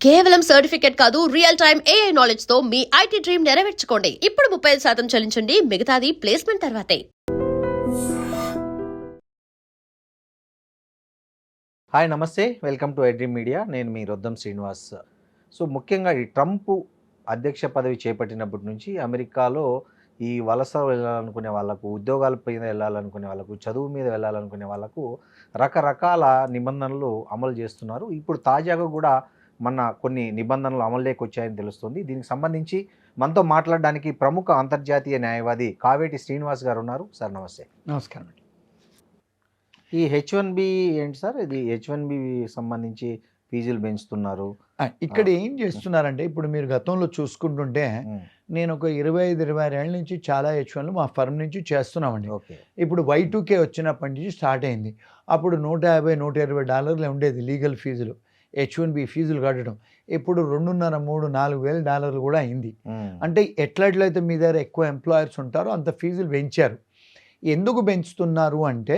కేవలం సర్టిఫికేట్ కాదు, real time AI knowledge తో మీ ఐటీ డ్రీమ్ నెరవేర్చుకోండి. ఇప్పుడు 35% చెల్లించండి, మిగతాది ప్లేస్మెంట్ తర్వాతే. హాయ్ నమస్తే, వెల్కమ్ టు ఐడ్రీమ్ మీడియా. నేను మీ రొద్దం శ్రీనివాస్. సో ముఖ్యంగా ఈ ట్రంప్ అధ్యక్ష పదవి చేపట్టినప్పటి నుంచి అమెరికాలో ఈ వలస వెళ్ళాలనుకునే వాళ్ళకు, ఉద్యోగాల మీద వెళ్ళాలనుకునే వాళ్ళకు, చదువు మీద వెళ్ళాలనుకునే వాళ్ళకు రకరకాల నిబంధనలు అమలు చేస్తున్నారు. ఇప్పుడు తాజాగా కూడా కొన్ని నిబంధనలు అమలులోకి వచ్చాయని తెలుస్తుంది. దీనికి సంబంధించి మనతో మాట్లాడడానికి ప్రముఖ అంతర్జాతీయ న్యాయవాది కావేటి శ్రీనివాస్ గారు ఉన్నారు. సార్ నమస్తే. నమస్కారం. ఈ H1B ఏంటి సార్? ఇది H1B సంబంధించి ఫీజులు పెంచుతున్నారు. ఇక్కడ ఏం చేస్తున్నారంటే, ఇప్పుడు మీరు గతంలో చూసుకుంటుంటే నేను ఒక 25-26 ఏళ్ళ నుంచి చాలా H1లు మా ఫర్మ్ నుంచి చేస్తున్నామండి. ఇప్పుడు Y2K వచ్చినప్పటి నుంచి స్టార్ట్ అయింది. అప్పుడు $150-120 ఉండేది లీగల్ ఫీజులు, H1B ఫీజులు కట్టడం. ఇప్పుడు $2.5-3-4,000 కూడా అయింది. అంటే ఎట్లయితే మీ దగ్గర ఎక్కువ ఎంప్లాయర్స్ ఉంటారో అంత ఫీజులు పెంచారు. ఎందుకు పెంచుతున్నారు అంటే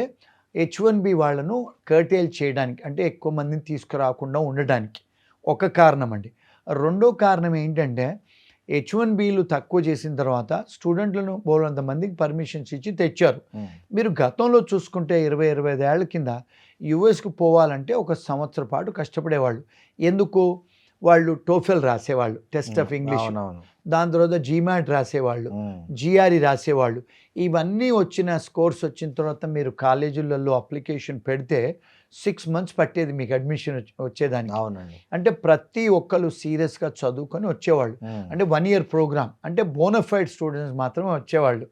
H1B వాళ్ళను కర్టేల్ చేయడానికి, అంటే ఎక్కువ మందిని తీసుకురాకుండా ఉండడానికి ఒక కారణం అండి. రెండో కారణం ఏంటంటే H1Bలు తక్కువ చేసిన తర్వాత స్టూడెంట్లను బోలంత మందికి పర్మిషన్స్ ఇచ్చి తెచ్చారు. మీరు గతంలో చూసుకుంటే 20-25 ఏళ్ల కింద యుఎస్కి పోవాలంటే 1 సంవత్సరం పాటు కష్టపడేవాళ్ళు. ఎందుకు? వాళ్ళు టోఫెల్ రాసేవాళ్ళు, టెస్ట్ ఆఫ్ ఇంగ్లీష్, దాని తర్వాత జీమాట్ రాసేవాళ్ళు, జిఆర్ఈ రాసేవాళ్ళు. ఇవన్నీ స్కోర్స్ వచ్చిన తర్వాత మీరు కాలేజీలలో అప్లికేషన్ పెడితే 6 months పట్టేది మీకు అడ్మిషన్ వచ్చేదానికి. అవునండి. అంటే ప్రతి ఒక్కరు సీరియస్గా చదువుకొని వచ్చేవాళ్ళు. అంటే 1 year ప్రోగ్రామ్, అంటే బోనఫైడ్ స్టూడెంట్స్ మాత్రమే వచ్చేవాళ్ళు.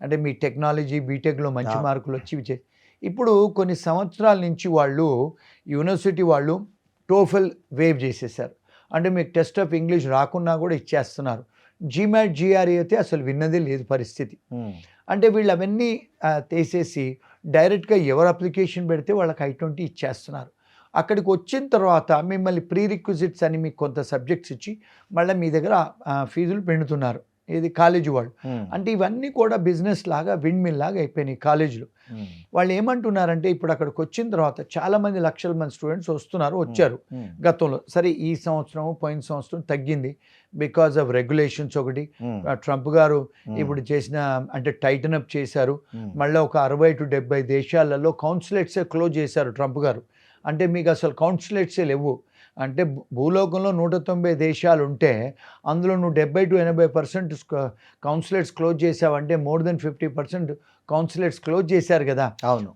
అంటే మీ టెక్నాలజీ బీటెక్లో మంచి మార్కులు వచ్చి ఇప్పుడు కొన్ని సంవత్సరాల నుంచి వాళ్ళు యూనివర్సిటీ వాళ్ళు టోఫెల్ వేవ్ చేసేసారు. అంటే మీకు టెస్ట్ ఆఫ్ ఇంగ్లీష్ రాకున్నా కూడా ఇచ్చేస్తున్నారు. జీమాట్ జిఆర్ఈ అయితే అసలు విన్నదే లేదు పరిస్థితి. అంటే వీళ్ళు అవన్నీ తీసేసి డైరెక్ట్గా ఎవరు అప్లికేషన్ పెడితే వాళ్ళకి I-20 ఇచ్చేస్తున్నారు. అక్కడికి వచ్చిన తర్వాత మిమ్మల్ని ప్రీ రిక్విజిట్స్ అని మీకు కొంత సబ్జెక్ట్స్ ఇచ్చి మళ్ళీ మీ దగ్గర ఫీజులు పెడుతున్నారు. ఇది కాలేజీ వాళ్ళు. అంటే ఇవన్నీ కూడా బిజినెస్ లాగా, విండ్ మిల్ లాగా అయిపోయినాయి కాలేజీలు. వాళ్ళు ఏమంటున్నారంటే, ఇప్పుడు అక్కడికి వచ్చిన తర్వాత చాలామంది లక్షల మంది స్టూడెంట్స్ వచ్చారు గతంలో. సరే, ఈ సంవత్సరం పోయిన సంవత్సరం తగ్గింది బికాజ్ ఆఫ్ రెగ్యులేషన్స్. ఒకటి ట్రంప్ గారు ఇప్పుడు చేసిన, అంటే టైటన్ అప్ చేశారు. మళ్ళీ ఒక 60-70 దేశాలలో కౌన్సిలేట్సే క్లోజ్ చేశారు ట్రంప్ గారు. అంటే మీకు అసలు కౌన్సిలేట్సే లేవు. అంటే భూలోకంలో 190 దేశాలు ఉంటే అందులో నువ్వు 70-80% కౌన్సిలేట్స్ క్లోజ్ చేసావంటే మోర్ దెన్ 50% కౌన్సిలేట్స్ క్లోజ్ చేశారు కదా. అవును.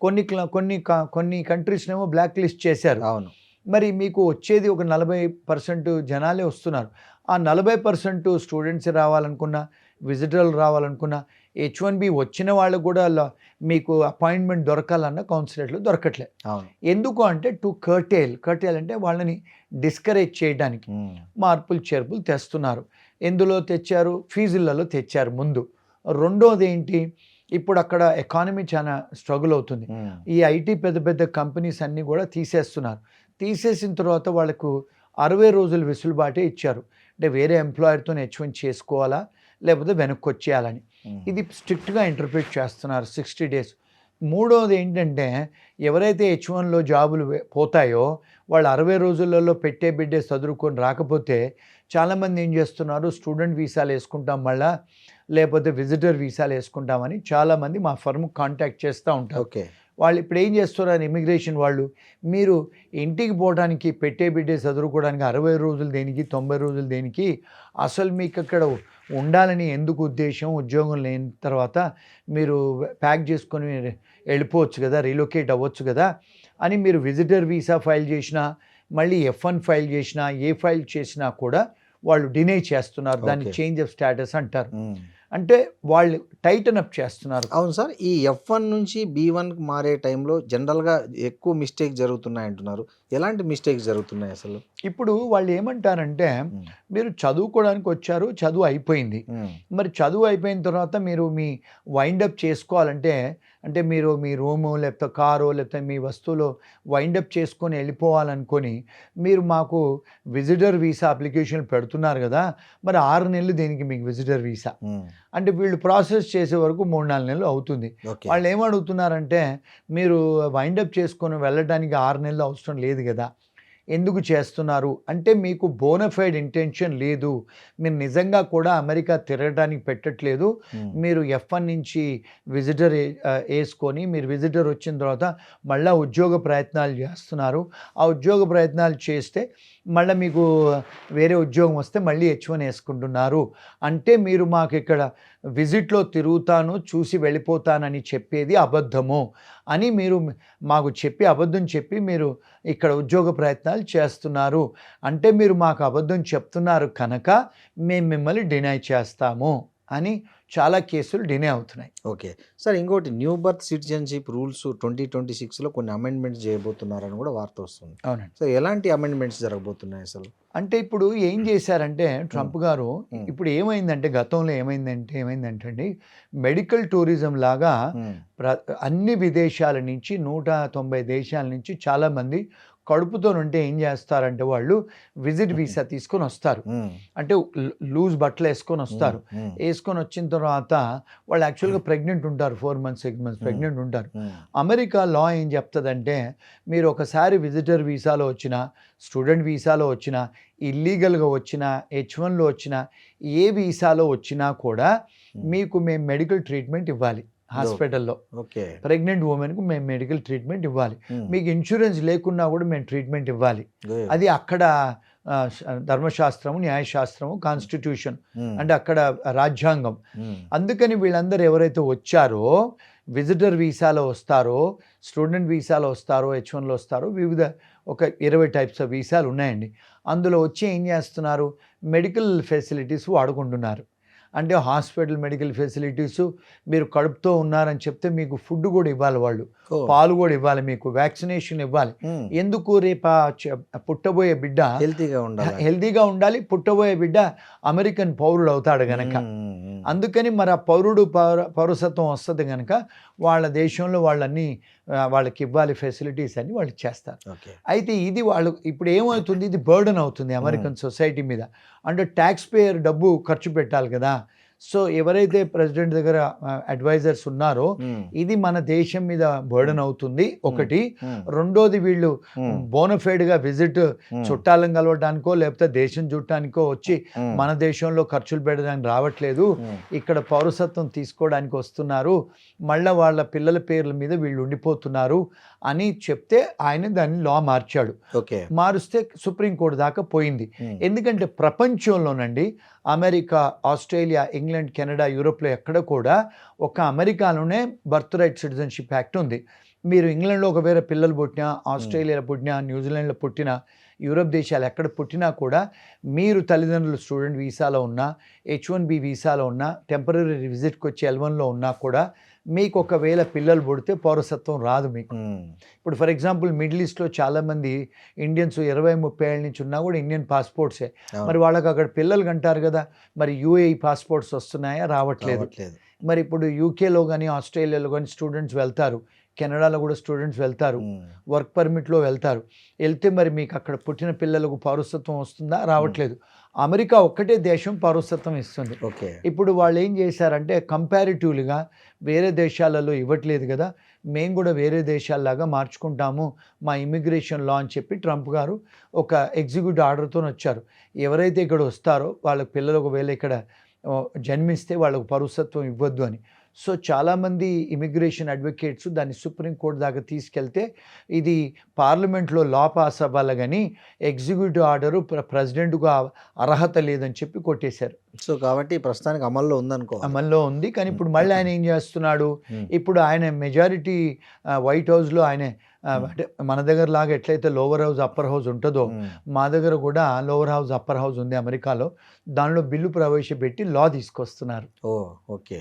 కొన్ని కంట్రీస్నేమో బ్లాక్ లిస్ట్ చేశారు. అవును. మరి మీకు వచ్చేది ఒక 40% జనాలే వస్తున్నారు. ఆ 40% స్టూడెంట్స్ రావాలనుకున్నా, విజిటర్లు రావాలనుకున్నా, H1B వచ్చిన వాళ్ళకు కూడా మీకు అపాయింట్మెంట్ దొరకాలన్న కౌన్సిలేట్లు దొరకట్లే. ఎందుకు అంటే కర్టేల్ అంటే వాళ్ళని డిస్కరేజ్ చేయడానికి మార్పులు చేర్పులు తెస్తున్నారు. ఎందులో తెచ్చారు? ఫీజులలో తెచ్చారు ముందు. రెండోది ఏంటి, ఇప్పుడు అక్కడ ఎకానమీ చాలా స్ట్రగుల్ అవుతుంది. ఈ ఐటీ పెద్ద కంపెనీస్ అన్నీ కూడా తీసేస్తున్నారు. తీసేసిన తర్వాత వాళ్ళకు 60 రోజులు వెసులుబాటే ఇచ్చారు. అంటే వేరే ఎంప్లాయర్తో H1 చేసుకోవాలా లేకపోతే వెనక్కి వచ్చేయాలని. ఇది స్ట్రిక్ట్గా ఇంటర్ప్రిట్ చేస్తున్నారు 60 days. మూడోది ఏంటంటే, ఎవరైతే H1లో జాబులు పోతాయో వాళ్ళు 60 రోజులలో పెట్టే బిడ్డే చదువుకొని రాకపోతే చాలామంది ఏం చేస్తున్నారు, స్టూడెంట్ వీసాలు వేసుకుంటాం మళ్ళా, లేకపోతే విజిటర్ వీసాలు వేసుకుంటామని చాలామంది మా ఫర్మ్ కాంటాక్ట్ చేస్తూ ఉంటారు. వాళ్ళు ఇప్పుడు ఏం చేస్తున్నారు, ఇమిగ్రేషన్ వాళ్ళు, మీరు ఇంటికి పోవడానికి పెట్టే బిడ్డే చదువుకోవడానికి 60 రోజులు దేనికి, 90 రోజులు దేనికి? అసలు మీకు అక్కడ ఉండాలని ఎందుకు ఉద్దేశం? ఉద్యోగం లేని తర్వాత మీరు ప్యాక్ చేసుకొని వెళ్ళిపోవచ్చు కదా, రీలొకేట్ అవ్వచ్చు కదా అని మీరు విజిటర్ వీసా ఫైల్ చేసినా, మళ్ళీ F1 ఫైల్ చేసినా, ఏ ఫైల్ చేసినా కూడా వాళ్ళు డినై చేస్తున్నారు. దాన్ని చేంజ్ ఆఫ్ స్టేటస్ అంటారు. అంటే వాళ్ళు టైటన్ అప్ చేస్తున్నారు. అవును సార్. ఈ F1 నుంచి B1కి మారే టైంలో జనరల్గా ఎక్కువ మిస్టేక్ జరుగుతున్నాయి అంటున్నారు. ఎలాంటి మిస్టేక్స్ జరుగుతున్నాయి అసలు? ఇప్పుడు వాళ్ళు ఏమంటారంటే, మీరు చదువుకోవడానికి వచ్చారు, చదువు అయిపోయింది. మరి చదువు అయిపోయిన తర్వాత మీరు మీ వైండప్ చేసుకోవాలంటే, అంటే మీరు మీ రూము లేకపోతే కారు లేకపోతే మీ వస్తువులు వైండప్ చేసుకొని వెళ్ళిపోవాలనుకొని మీరు మాకు విజిటర్ వీసా అప్లికేషన్ పెడుతున్నారు కదా, మరి 6 నెలలు దేనికి మీకు విజిటర్ వీసా? అంటే వీళ్ళు ప్రాసెస్ చేసే వరకు 3-4 నెలలు అవుతుంది. వాళ్ళు ఏమడుగుతున్నారంటే, మీరు వైండప్ చేసుకొని వెళ్ళడానికి 6 నెలలు అవసరం లేదు కదా, ఎందుకు చేస్తున్నారు అంటే మీకు బోనఫైడ్ ఇంటెన్షన్ లేదు, మీరు నిజంగా కూడా అమెరికా తిరగడానికి పెట్టట్లేదు, మీరు F1 నుంచి విజిటర్ వేసుకొని మీరు విజిటర్ వచ్చిన తర్వాత మళ్ళీ ఉద్యోగ ప్రయత్నాలు చేస్తున్నారు. ఆ ఉద్యోగ ప్రయత్నాలు చేస్తే మళ్ళీ మీకు వేరే ఉద్యోగం వస్తే మళ్ళీ H1 వేసుకుంటున్నారు అంటే మీరు మాకు ఇక్కడ విజిట్లో తిరుగుతాను చూసి వెళ్ళిపోతానని చెప్పేది అబద్ధము అని మీరు మాకు చెప్పి అబద్ధం చెప్పి మీరు ఇక్కడ ఉద్యోగ ప్రయత్నాలు చేస్తున్నారు అంటే మీరు మాకు అబద్ధం చెప్తున్నారు కనుక మేము మిమ్మల్ని డినై చేస్తాము అని చాలా కేసులు డినే అవుతున్నాయి. ఓకే సార్, ఇంకోటి న్యూ బర్త్ సిటిజన్షిప్ రూల్స్ 2026లో కొన్ని అమెండ్మెంట్స్ చేయబోతున్నారని కూడా వార్త వస్తుంది. అవునండి. సో ఎలాంటి అమెండ్మెంట్స్ జరగబోతున్నాయి అసలు? అంటే ఇప్పుడు ఏం చేశారంటే ట్రంప్ గారు ఇప్పుడు గతంలో ఏమైందంటే అండి మెడికల్ టూరిజం లాగా అన్ని విదేశాల నుంచి 190 దేశాల నుంచి చాలామంది కడుపుతో ఉంటే ఏం చేస్తారంటే వాళ్ళు విజిట్ వీసా తీసుకొని వస్తారు. అంటే లూజ్ బట్టలు వేసుకొని వస్తారు. వేసుకొని వచ్చిన తర్వాత వాళ్ళు యాక్చువల్గా ప్రెగ్నెంట్ ఉంటారు, 4 months 6 months ప్రెగ్నెంట్ ఉంటారు. అమెరికా లా ఏం చెప్తుందంటే మీరు ఒకసారి విజిటర్ వీసాలో వచ్చినా, స్టూడెంట్ వీసాలో వచ్చినా, ఇల్లీగల్గా వచ్చినా, H1లో వచ్చినా, ఏ వీసాలో వచ్చినా కూడా మీకు మేము మెడికల్ ట్రీట్మెంట్ ఇవ్వాలి. హాస్పిటల్లో ప్రెగ్నెంట్ ఉమెన్కు మేము మెడికల్ ట్రీట్మెంట్ ఇవ్వాలి. మీకు ఇన్సూరెన్స్ లేకున్నా కూడా మేము ట్రీట్మెంట్ ఇవ్వాలి. అది అక్కడ ధర్మశాస్త్రము, న్యాయశాస్త్రము, కాన్స్టిట్యూషన్ అంటే అక్కడ రాజ్యాంగం. అందుకని వీళ్ళందరూ ఎవరైతే వచ్చారో విజిటర్ వీసాలో వస్తారో, స్టూడెంట్ వీసాలో వస్తారో, H1లో వస్తారో, వివిధ ఒక 20 టైప్స్ ఆఫ్ వీసాలు ఉన్నాయండి. అందులో వచ్చి ఏం చేస్తున్నారు, మెడికల్ ఫెసిలిటీస్ వాడుకుంటున్నారు. అంటే హాస్పిటల్ మెడికల్ ఫెసిలిటీసు, మీరు కడుపుతో ఉన్నారని చెప్తే మీకు ఫుడ్ కూడా ఇవ్వాలి, వాళ్ళు పాలు కూడా ఇవ్వాలి, మీకు వ్యాక్సినేషన్ ఇవ్వాలి. ఎందుకు రేపు పుట్టబోయే బిడ్డ హెల్తీగా ఉండాలి, పుట్టబోయే బిడ్డ అమెరికన్ పౌరుడు అవుతాడు గనక. అందుకని మరి ఆ పౌరసత్వం వస్తుంది కనుక వాళ్ళ దేశంలో వాళ్ళకి ఇవ్వాలి ఫెసిలిటీస్ అని వాళ్ళు చేస్తారు. అయితే ఇది వాళ్ళు ఇప్పుడు ఏమవుతుంది, ఇది బర్డన్ అవుతుంది అమెరికన్ సొసైటీ మీద. అంటే ట్యాక్స్ పేయర్ డబ్బు ఖర్చు పెట్టాలి కదా. సో ఎవరైతే ప్రెసిడెంట్ దగ్గర అడ్వైజర్స్ ఉన్నారో ఇది మన దేశం మీద బర్డన్ అవుతుంది ఒకటి. రెండోది వీళ్ళు బోనఫైడ్గా విజిట్ చుట్టాలను కలవడానికో లేకపోతే దేశం చూడటానికో వచ్చి మన దేశంలో ఖర్చులు పెట్టడానికి రావట్లేదు, ఇక్కడ పౌరసత్వం తీసుకోవడానికి వస్తున్నారు, మళ్ళీ వాళ్ళ పిల్లల పేర్ల మీద వీళ్ళు ఉండిపోతున్నారు అని చెప్తే ఆయన దాన్ని లా మార్చాడు. మారుస్తే సుప్రీంకోర్టు దాకా పోయింది. ఎందుకంటే ప్రపంచంలోనండి అమెరికా, ఆస్ట్రేలియా, ఇంగ్లాండ్, కెనడా, యూరోప్లో ఎక్కడ కూడా ఒక అమెరికాలోనే బర్త్ రైట్ సిటిజన్షిప్ యాక్ట్ ఉంది. మీరు ఇంగ్లాండ్లో ఒకవేళ పిల్లలు పుట్టినా, ఆస్ట్రేలియాలో పుట్టినా, న్యూజిలాండ్లో పుట్టినా, యూరోప్ దేశాలు ఎక్కడ పుట్టినా కూడా మీరు తల్లిదండ్రులు స్టూడెంట్ వీసాలో ఉన్నా, H1B వీసాలో ఉన్నా, టెంపరీ విజిట్కి వచ్చి L1లో ఉన్నా కూడా మీకు ఒకవేళ పిల్లలు పుడితే పౌరసత్వం రాదు మీకు. ఇప్పుడు ఫర్ ఎగ్జాంపుల్ మిడిల్ ఈస్ట్లో చాలామంది ఇండియన్స్ 20-30 ఏళ్ళ నుంచి ఉన్నా కూడా ఇండియన్ పాస్పోర్ట్సే. మరి వాళ్ళకి అక్కడ పిల్లలు కంటారు కదా, మరి UAE పాస్పోర్ట్స్ వస్తున్నాయా? రావట్లేదు. మరి ఇప్పుడు యూకేలో కానీ ఆస్ట్రేలియాలో కానీ స్టూడెంట్స్ వెళ్తారు, కెనడాలో కూడా స్టూడెంట్స్ వెళ్తారు, వర్క్ పర్మిట్లో వెళ్తే మరి మీకు అక్కడ పుట్టిన పిల్లలకు పౌరసత్వం వస్తుందా? రావట్లేదు. అమెరికా ఒక్కటే దేశం పౌరసత్వం ఇస్తుంది. ఇప్పుడు వాళ్ళు ఏం చేశారంటే కంపారిటివ్లీగా వేరే దేశాలలో ఇవ్వట్లేదు కదా, మేము కూడా వేరే దేశాల్లాగా మార్చుకుంటాము మా ఇమిగ్రేషన్ లా అని చెప్పి ట్రంప్ గారు ఒక ఎగ్జిక్యూటివ్ ఆర్డర్తో వచ్చారు. ఎవరైతే ఇక్కడ వస్తారో వాళ్ళ పిల్లలు ఒకవేళ ఇక్కడ జన్మిస్తే వాళ్ళకు పౌరసత్వం ఇవ్వద్దు అని. సో చాలామంది ఇమిగ్రేషన్ అడ్వకేట్స్ దాన్ని సుప్రీంకోర్టు దాకా తీసుకెళ్తే ఇది పార్లమెంట్లో లా పాస్ అవ్వాలి కానీ ఎగ్జిక్యూటివ్ ఆర్డరు ప్రెసిడెంట్గా అర్హత లేదని చెప్పి కొట్టేశారు. సో కాబట్టి ప్రస్తుతానికి అమల్లో ఉందనుకో. అమల్లో ఉంది. కానీ ఇప్పుడు మళ్ళీ ఆయన ఏం చేస్తున్నాడు, ఇప్పుడు ఆయన మెజారిటీ వైట్ హౌస్లో ఆయన అంటే మన దగ్గర లాగా ఎట్లయితే లోవర్ హౌస్ అప్పర్ హౌస్ ఉంటుందో మా దగ్గర కూడా లోవర్ హౌస్ అప్పర్ హౌస్ ఉంది అమెరికాలో. దానిలో బిల్లు ప్రవేశపెట్టి లా తీసుకొస్తున్నారు. ఓకే.